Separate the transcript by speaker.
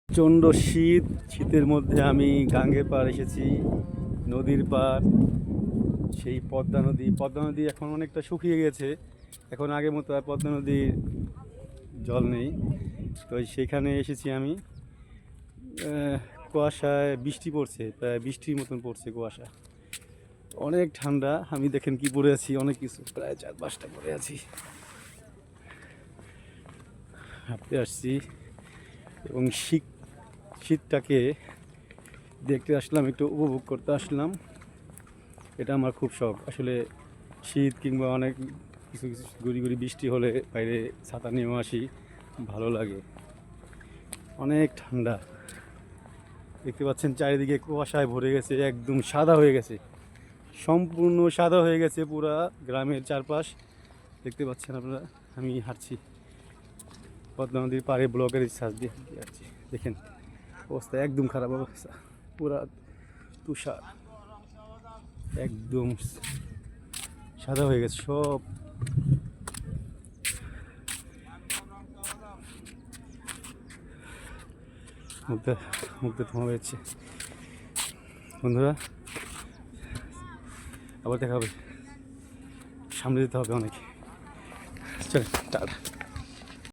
Speaker 1: প্রচণ্ড শীত, শীতের মধ্যে আমি গাঙ্গের পাড় এসেছি, নদীর পাড়। সেই পদ্মা নদী এখন অনেকটা শুকিয়ে গেছে। এখন আগের মতো আর পদ্মা নদীর জল নেই। তো সেখানে এসেছি আমি। কুয়াশায় বৃষ্টি পড়ছে, প্রায় বৃষ্টির মতন পড়ছে কুয়াশা। অনেক ঠান্ডা। আমি দেখেন কি পরে আছি, অনেক কিছু, প্রায় 4-5টা পরে আছি। হাঁটতে আসছি এবং শীতটাকে দেখতে আসলাম, একটু উপভোগ করতে আসলাম। এটা আমার খুব শখ আসলে। শীত কিংবা অনেক কিছু কিছু গুড়ি গুড়ি বৃষ্টি হলে বাইরে ছাতা নিয়েও আসি, ভালো লাগে। অনেক ঠান্ডা, দেখতে পাচ্ছেন চারিদিকে কুয়াশায় ভরে গেছে, একদম সাদা হয়ে গেছে, সম্পূর্ণ সাদা হয়ে গেছে পুরা গ্রামের চারপাশ। দেখতে পাচ্ছেন আপনারা। আমি হাঁটছি পদ্মা নদীর পাড়ে, ব্লকের সাজ দিয়ে হাঁটছি। দেখেন অবস্থা একদম খারাপ অবস্থা, পুরা তুষার, একদম সাদা হয়ে গেছে সব। মুখটা মুখটা থামা হয়েছে। বন্ধুরা, আবার দেখা হবে, সামনে যেতে হবে অনেক। চল টাটা।